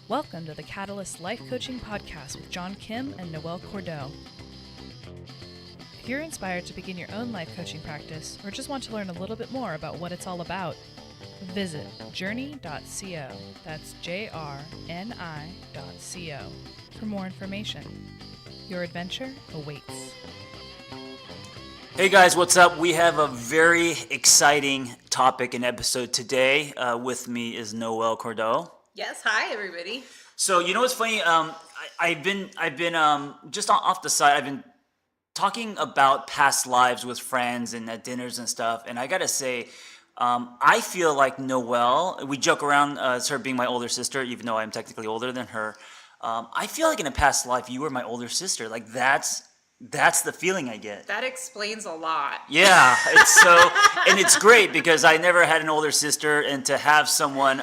Welcome to the Catalyst Life Coaching Podcast with John Kim and Noelle Cordeaux. If you're inspired to begin your own life coaching practice or just want to learn a little bit more about what it's all about, visit JRNI.co. That's JRNI.co for more information. Your adventure awaits. Hey guys, what's up? We have a very exciting topic and episode today. With me is Noelle Cordeaux. Yes, hi everybody. So you know what's funny? I've been just off the side. I've been talking about past lives with friends and at dinners and stuff. And I gotta say, I feel like Noelle. We joke around as her being my older sister, even though I'm technically older than her. I feel like in a past life you were my older sister. Like that's the feeling I get. That explains a lot. Yeah, it's great because I never had an older sister, and to have someone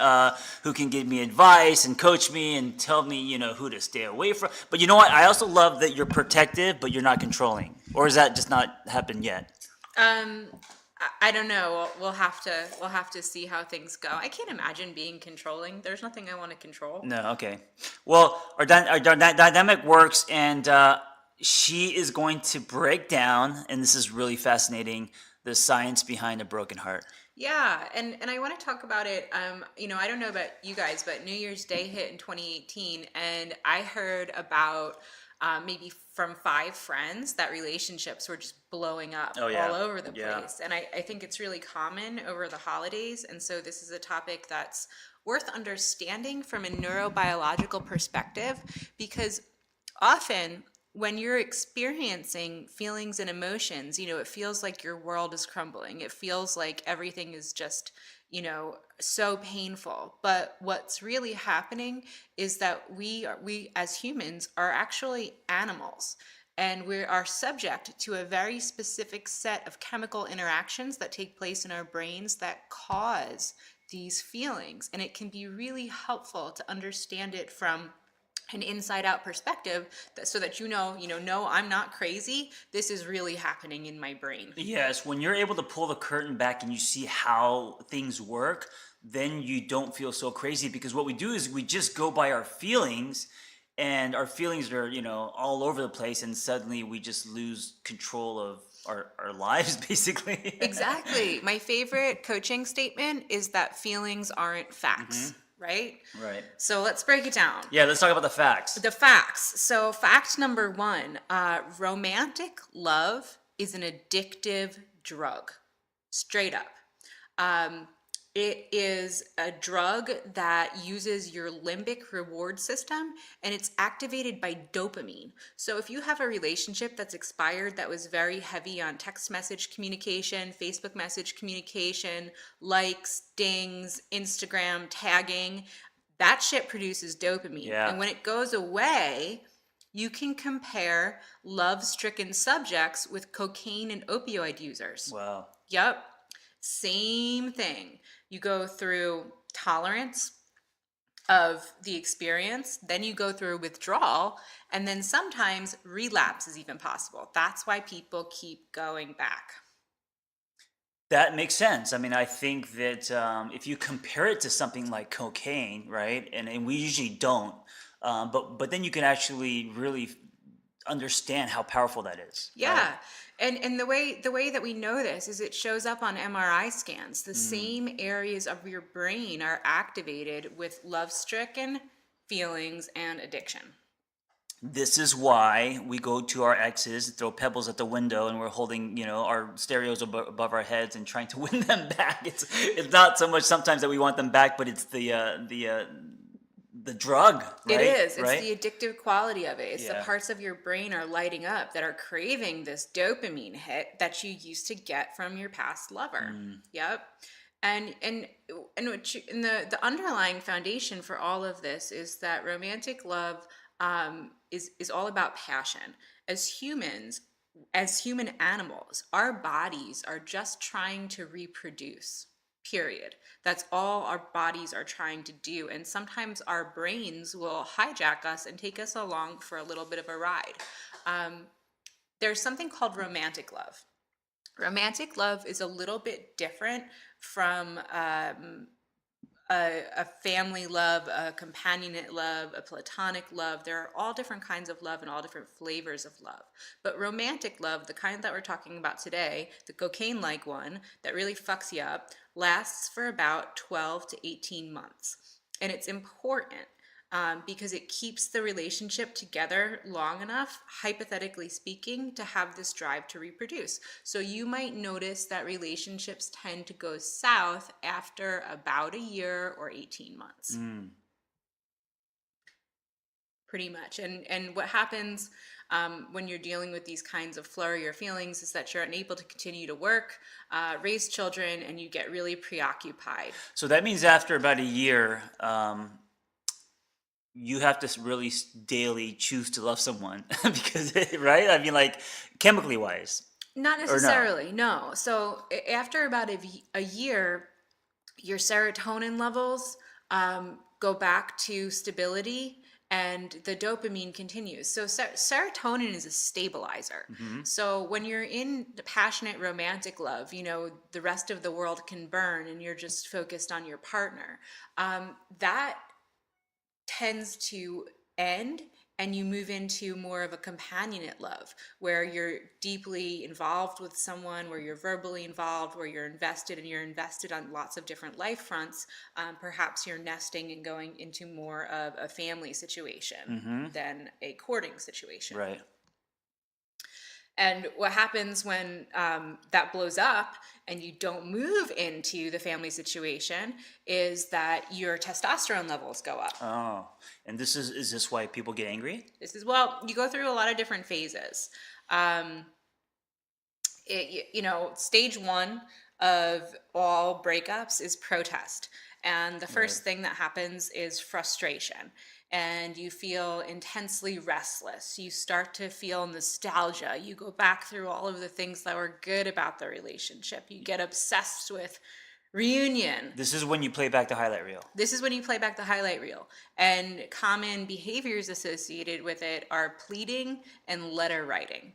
who can give me advice and coach me and tell me, who to stay away from. But you know what? I also love that you're protective, but you're not controlling. Or has that just not happened yet? I don't know. We'll have to see how things go. I can't imagine being controlling. There's nothing I want to control. No, okay. Well, our dynamic works, and she is going to break down, and this is really fascinating, the science behind a broken heart. Yeah, and I want to talk about it. I don't know about you guys, but New Year's Day hit in 2018, and I heard about maybe from 5 friends that relationships were just blowing up all over the place. And I think it's really common over the holidays, and so this is a topic that's worth understanding from a neurobiological perspective, because often when you're experiencing feelings and emotions, it feels like your world is crumbling. It feels like everything is just, so painful. But what's really happening is that we as humans are actually animals, and we are subject to a very specific set of chemical interactions that take place in our brains that cause these feelings. And it can be really helpful to understand it from an inside-out perspective, so that no, I'm not crazy. This is really happening in my brain. Yes, when you're able to pull the curtain back and you see how things work, then you don't feel so crazy, because what we do is we just go by our feelings, and our feelings are, all over the place, and suddenly we just lose control of our lives, basically. Exactly. My favorite coaching statement is that feelings aren't facts. Mm-hmm. Right? Right. So let's break it down. Yeah, let's talk about the facts. The facts. So fact number 1, romantic love is an addictive drug. Straight up. It is a drug that uses your limbic reward system, and it's activated by dopamine. So if you have a relationship that's expired that was very heavy on text message communication, Facebook message communication, likes, dings, Instagram tagging, that shit produces dopamine. Yeah. And when it goes away, you can compare love-stricken subjects with cocaine and opioid users. Wow. Yep. Same thing. You go through tolerance of the experience, then you go through withdrawal, and then sometimes relapse is even possible. That's why people keep going back. That makes sense. I mean, I think that if you compare it to something like cocaine, right, and we usually don't, but then you can actually really understand how powerful that is. Yeah. Right? And the way that we know this is it shows up on MRI scans. The same areas of your brain are activated with love-stricken feelings and addiction. This is why we go to our exes, throw pebbles at the window, and we're holding, our stereos above our heads and trying to win them back. It's not so much sometimes that we want them back, but it's the drug, right? It is. It's right? the addictive quality of it. It's Yeah. the parts of your brain are lighting up that are craving this dopamine hit that you used to get from your past lover. Yep. And the underlying foundation for all of this is that romantic love is all about passion. As humans, as human animals, our bodies are just trying to reproduce. Period. That's all our bodies are trying to do. And sometimes our brains will hijack us and take us along for a little bit of a ride. There's something called romantic love. Romantic love is a little bit different from a family love, a companionate love, a platonic love. There are all different kinds of love and all different flavors of love. But romantic love, the kind that we're talking about today, the cocaine-like one that really fucks you up, lasts for about 12 to 18 months. And it's important because it keeps the relationship together long enough, hypothetically speaking, to have this drive to reproduce. So you might notice that relationships tend to go south after about a year or 18 months. Pretty much. And what happens when you're dealing with these kinds of flurry or feelings is that you're unable to continue to work, raise children, and you get really preoccupied. So that means after about a year, you have to really daily choose to love someone because, right? I mean, like chemically wise. Not necessarily, no. So after about a year, your serotonin levels go back to stability and the dopamine continues. So serotonin is a stabilizer. So when you're in passionate romantic love, the rest of the world can burn and you're just focused on your partner. That tends to end and you move into more of a companionate love where you're deeply involved with someone, where you're verbally involved, where you're invested, and you're invested on lots of different life fronts. Perhaps you're nesting and going into more of a family situation than a courting situation. Right. And what happens when that blows up and you don't move into the family situation is that your testosterone levels go up. Oh, and is this why people get angry? You go through a lot of different phases. Stage one of all breakups is protest. And the first thing that happens is frustration. And you feel intensely restless. You start to feel nostalgia. You go back through all of the things that were good about the relationship. You get obsessed with reunion. This is when you play back the highlight reel. And common behaviors associated with it are pleading and letter writing.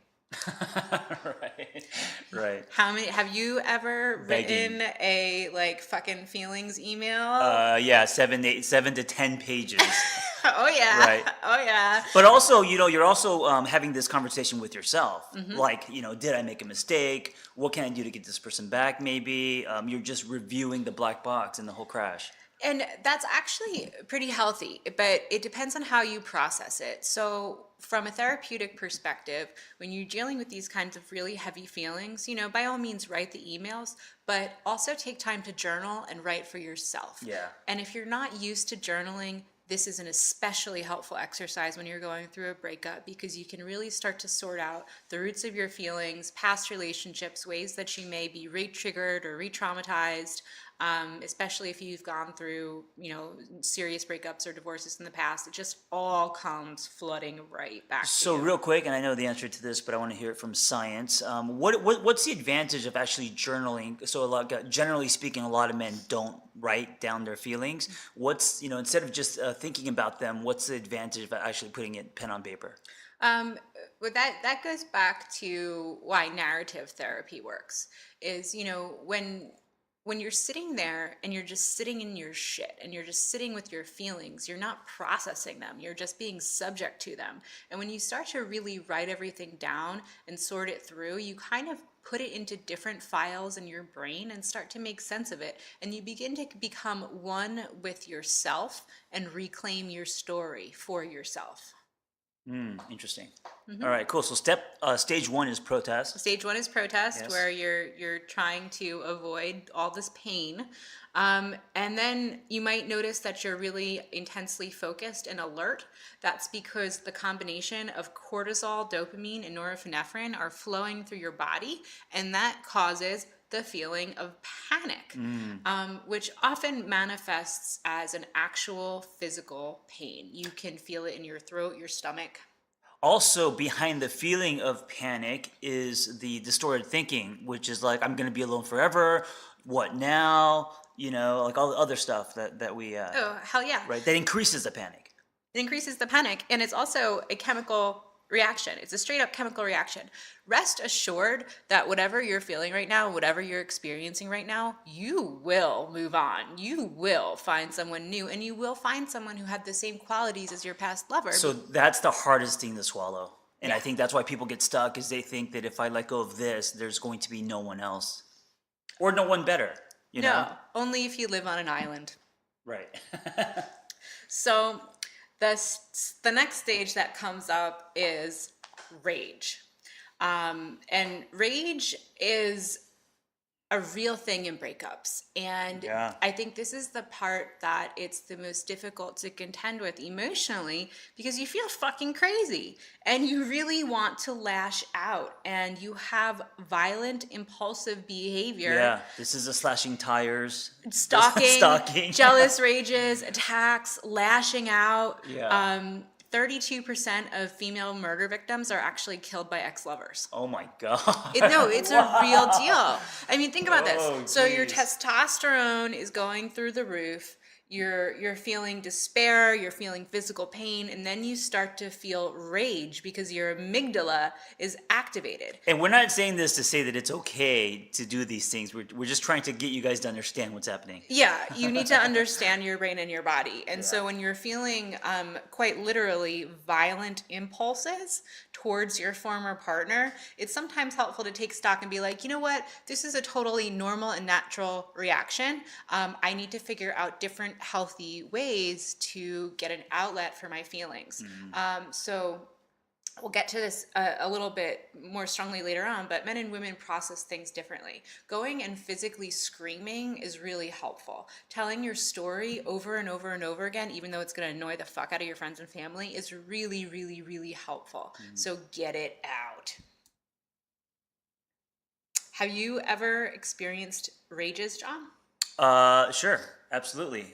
Right. How many have you ever written a fucking feelings email? Yeah, 7 to 10 pages. Oh yeah. Right. Oh yeah. But also, you're also having this conversation with yourself. Like, did I make a mistake? What can I do to get this person back? Maybe you're just reviewing the black box and the whole crash. And that's actually pretty healthy, but it depends on how you process it. So from a therapeutic perspective, when you're dealing with these kinds of really heavy feelings, by all means write the emails, but also take time to journal and write for yourself. Yeah. And if you're not used to journaling, this is an especially helpful exercise when you're going through a breakup because you can really start to sort out the roots of your feelings, past relationships, ways that you may be re-triggered or re-traumatized, especially if you've gone through, serious breakups or divorces in the past. It just all comes flooding right back to you. So real quick, and I know the answer to this, but I want to hear it from science. What's the advantage of actually journaling? So generally speaking, a lot of men don't write down their feelings. What's, instead of just thinking about them, what's the advantage of actually putting it pen on paper? Well, that goes back to why narrative therapy works. Is when you're sitting there and you're just sitting in your shit and you're just sitting with your feelings, you're not processing them. You're just being subject to them. And when you start to really write everything down and sort it through, you kind of put it into different files in your brain and start to make sense of it. And you begin to become one with yourself and reclaim your story for yourself. Interesting. All right, cool. So stage one is protest. Stage one is protest, Yes. where you're trying to avoid all this pain. And then you might notice that you're really intensely focused and alert. That's because the combination of cortisol, dopamine, and norepinephrine are flowing through your body, and that causes the feeling of panic, which often manifests as an actual physical pain. You can feel it in your throat, your stomach. Also, behind the feeling of panic is the distorted thinking, which is like, I'm going to be alone forever. What now? Like all the other stuff that we... Oh, hell yeah. Right, that increases the panic. It increases the panic, and it's also a chemical reaction. It's a straight up chemical reaction. Rest assured that whatever you're feeling right now, whatever you're experiencing right now, you will move on. You will find someone new, and you will find someone who had the same qualities as your past lover. So that's the hardest thing to swallow. And Yeah. I think that's why people get stuck, is they think that if I let go of this, there's going to be no one else. Or no one better, you know? No, only if you live on an island. Right. So the next stage that comes up is rage. And rage is a real thing in breakups. And Yeah. I think this is the part that it's the most difficult to contend with emotionally, because you feel fucking crazy and you really want to lash out and you have violent, impulsive behavior. Yeah, this is a slashing tires. Stalking. Jealous rages, attacks, lashing out. Yeah. 32% of female murder victims are actually killed by ex-lovers. Oh my God. No, it's a real deal. I mean, think about Oh, this. So your geez. testosterone is going through the roof. You're feeling despair, you're feeling physical pain, and then you start to feel rage because your amygdala is activated. And we're not saying this to say that it's okay to do these things. We're just trying to get you guys to understand what's happening. Yeah, you need to understand your brain and your body. And so when you're feeling quite literally violent impulses towards your former partner, it's sometimes helpful to take stock and be like, you know what, this is a totally normal and natural reaction. I need to figure out different healthy ways to get an outlet for my feelings. So we'll get to this a little bit more strongly later on, but men and women process things differently. Going and physically screaming is really helpful. Telling your story over and over and over again, even though it's going to annoy the fuck out of your friends and family, is really, really, really helpful. So get it out. Have you ever experienced rages, John? Sure, absolutely.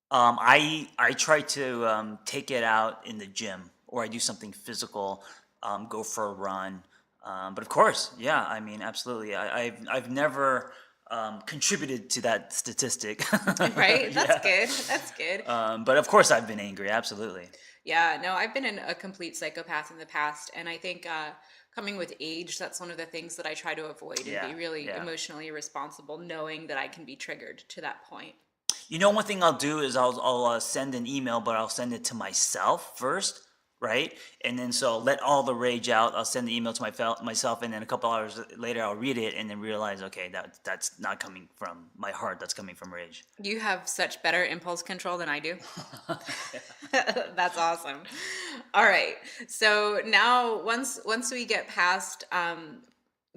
I try to take it out in the gym, or I do something physical, go for a run. But of course, yeah, I mean, absolutely. I've never contributed to that statistic. Right? That's Yeah. good. That's good. But of course, I've been angry. Absolutely. Yeah, no, I've been a complete psychopath in the past, and I think coming with age, that's one of the things that I try to avoid and Yeah, be really yeah. emotionally responsible, knowing that I can be triggered to that point. You know, one thing I'll do is I'll send an email, but I'll send it to myself first, right? And then so I'll let all the rage out. I'll send the email to myself, and then a couple hours later I'll read it and then realize, okay, that's not coming from my heart. That's coming from rage. You have such better impulse control than I do. That's awesome. All right. So now once we get past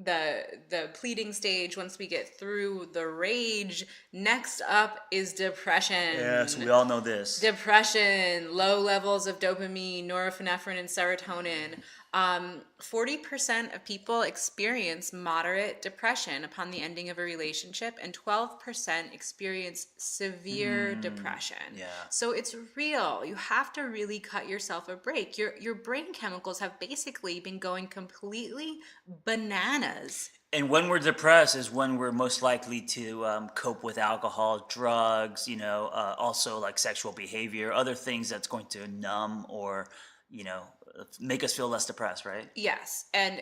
the pleading stage, once we get through the rage, next up is depression. Yes, we all know this. Depression, low levels of dopamine, norepinephrine, and serotonin. 40% of people experience moderate depression upon the ending of a relationship, and 12% experience severe depression. Yeah. So it's real. You have to really cut yourself a break. Your brain chemicals have basically been going completely bananas. And when we're depressed is when we're most likely to cope with alcohol, drugs, also like sexual behavior, other things that's going to numb or, make us feel less depressed, right? Yes, and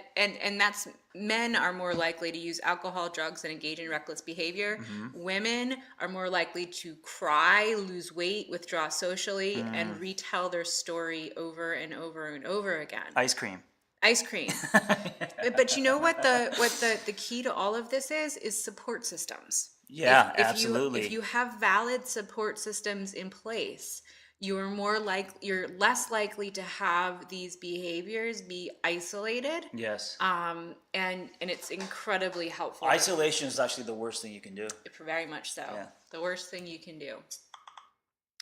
that's, men are more likely to use alcohol, drugs, and engage in reckless behavior. Women are more likely to cry, lose weight, withdraw socially, and retell their story over and over and over again. Ice cream. But you know what the key to all of this is support systems. Yeah, If absolutely. if you have valid support systems in place, you're less likely to have these behaviors be isolated. Yes. And it's incredibly helpful. Isolation is actually the worst thing you can do. Very much so. Yeah. The worst thing you can do.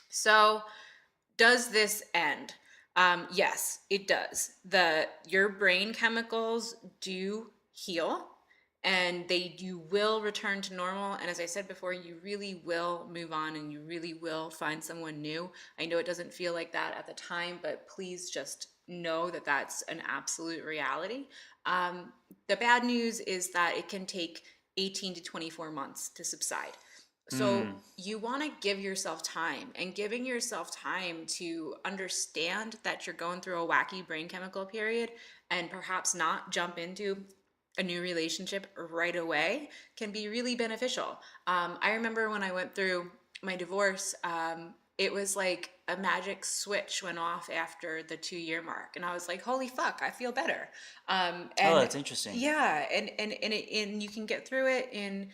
So, does this end? Yes, it does. Your brain chemicals do heal, and you will return to normal. And as I said before, you really will move on, and you really will find someone new. I know it doesn't feel like that at the time, but please just know that that's an absolute reality. The bad news is that it can take 18 to 24 months to subside. So you want to give yourself time, and giving yourself time to understand that you're going through a wacky brain chemical period and perhaps not jump into a new relationship right away can be really beneficial. I remember when I went through my divorce, it was like a magic switch went off after the 2 year mark, and I was like, "Holy fuck, I feel better." Oh, And that's interesting. yeah, and you can get through it in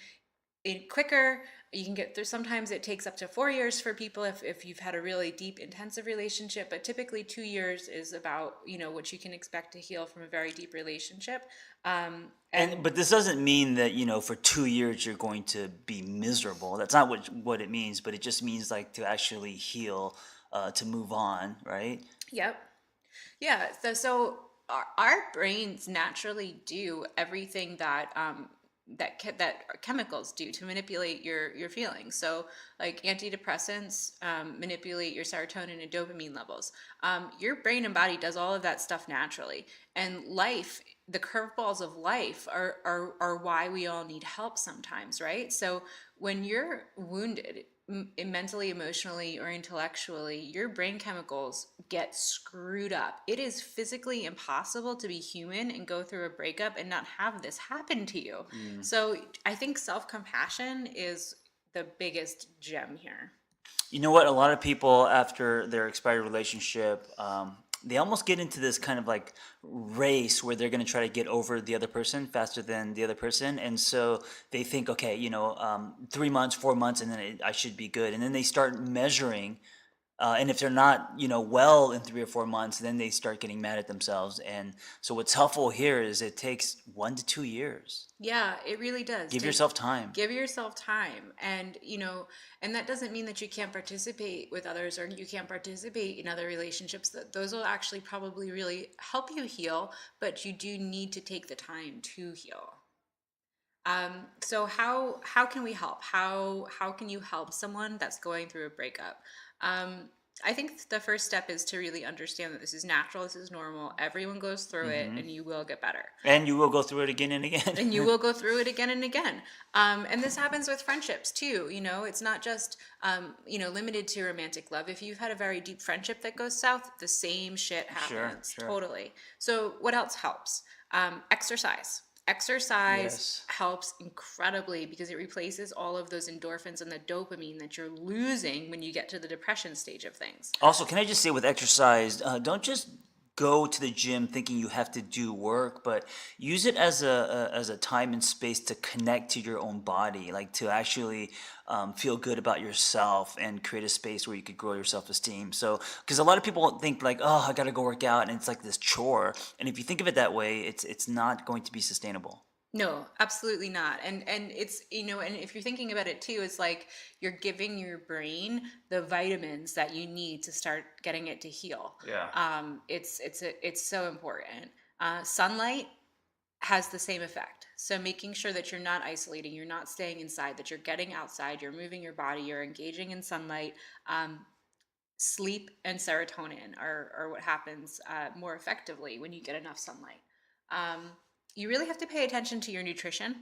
quicker. You can get through, sometimes it takes up to 4 years for people if you've had a really deep intensive relationship, but typically 2 years is about what you can expect to heal from a very deep relationship. And And but this doesn't mean that, for 2 years you're going to be miserable. That's not what it means, but it just means like to actually heal, to move on, right? yep. Yeah, so our brains naturally do everything that chemicals do to manipulate your feelings. So, like antidepressants manipulate your serotonin and dopamine levels. Your brain and body does all of that stuff naturally, and the curveballs of life are why we all need help sometimes, right? So when you're wounded, mentally, emotionally, or intellectually, your brain chemicals get screwed up. It is physically impossible to be human and go through a breakup and not have this happen to you. So I think self compassion is the biggest gem here. You know what? A lot of people after their expired relationship, they almost get into this kind of like race where they're going to try to get over the other person faster than the other person, and so they think, okay, 3 months, 4 months, and then I should be good, and then they start measuring. And if they're not, well in 3 or 4 months, then they start getting mad at themselves. And so, what's helpful here is it takes 1 to 2 years. Yeah, it really does. Give yourself time. Give yourself time, and that doesn't mean that you can't participate with others or you can't participate in other relationships. That those will actually probably really help you heal, but you do need to take the time to heal. So how can we help? How can you help someone that's going through a breakup? I think the first step is to really understand that this is natural, this is normal. Everyone goes through it, and you will get better. And you will go through it again and again. And you will go through it again and again. And this happens with friendships too. It's not just limited to romantic love. If you've had a very deep friendship that goes south, the same shit happens. Sure. Totally. So what else helps? Exercise. Exercise Yes. helps incredibly because it replaces all of those endorphins and the dopamine that you're losing when you get to the depression stage of things. Also, can I just say with exercise, don't just go to the gym thinking you have to do work, but use it as a time and space to connect to your own body, like to actually feel good about yourself and create a space where you could grow your self-esteem. So, because a lot of people think like, oh, I got to go work out, and it's like this chore. And if you think of it that way, it's not going to be sustainable. No, absolutely not. And it's, and if you're thinking about it too, it's like you're giving your brain the vitamins that you need to start getting it to heal. Yeah. It's so important. Sunlight has the same effect. So making sure that you're not isolating, you're not staying inside, that you're getting outside, you're moving your body, you're engaging in sunlight. Sleep and serotonin are what happens more effectively when you get enough sunlight. You really have to pay attention to your nutrition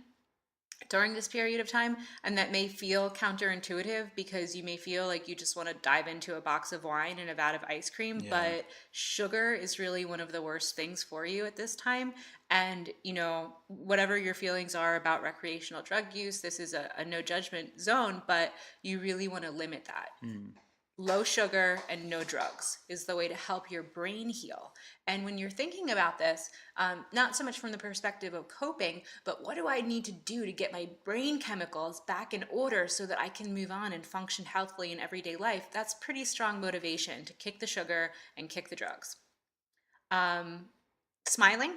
during this period of time, and that may feel counterintuitive because you may feel like you just want to dive into a box of wine and a vat of ice cream, but sugar is really one of the worst things for you at this time. And whatever your feelings are about recreational drug use, this is a no judgment zone, but you really want to limit that. Low sugar and no drugs is the way to help your brain heal. And when you're thinking about this, not so much from the perspective of coping, but what do I need to do to get my brain chemicals back in order so that I can move on and function healthily in everyday life? That's pretty strong motivation to kick the sugar and kick the drugs. Smiling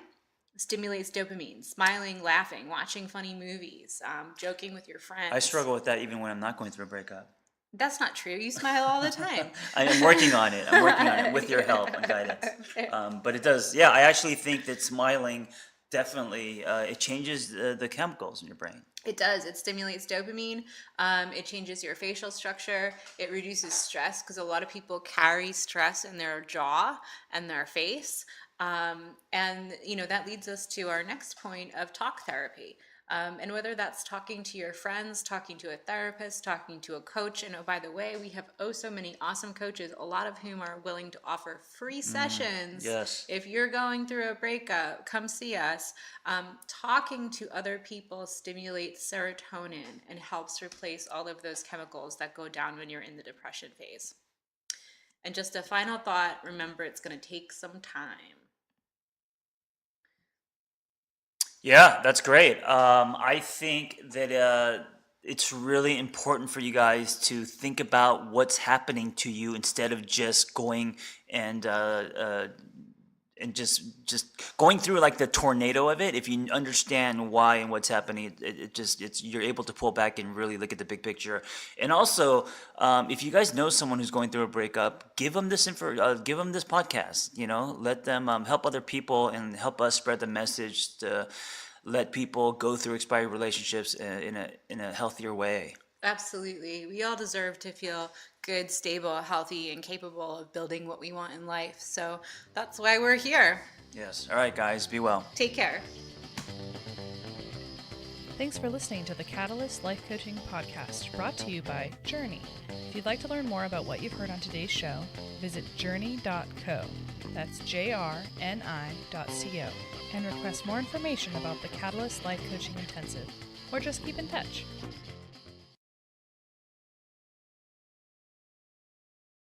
stimulates dopamine. Smiling, laughing, watching funny movies, joking with your friends. I struggle with that even when I'm not going through a breakup. That's not true. You smile all the time. I am working on it. I'm working on it with your help and guidance. But it does. Yeah, I actually think that smiling definitely it changes the chemicals in your brain. It does. It stimulates dopamine. It changes your facial structure. It reduces stress because a lot of people carry stress in their jaw and their face. And that leads us to our next point of talk therapy. And whether that's talking to your friends, talking to a therapist, talking to a coach. And oh, by the way, we have so many awesome coaches, a lot of whom are willing to offer free sessions. Yes. If you're going through a breakup, come see us. Talking to other people stimulates serotonin and helps replace all of those chemicals that go down when you're in the depression phase. And just a final thought, remember it's going to take some time. Yeah, that's great. I think that it's really important for you guys to think about what's happening to you instead of just going and just going through like the tornado of it. If you understand why and what's happening, it's you're able to pull back and really look at the big picture. And also, if you guys know someone who's going through a breakup, give them this give them this podcast. Let them help other people and help us spread the message to let people go through expired relationships in a healthier way. Absolutely. We all deserve to feel good, stable, healthy, and capable of building what we want in life. So that's why we're here. Yes. All right, guys. Be well. Take care. Thanks for listening to the Catalyst Life Coaching Podcast, brought to you by JRNI. If you'd like to learn more about what you've heard on today's show, visit JRNI.co. That's JRNI.co. And request more information about the Catalyst Life Coaching Intensive, or just keep in touch.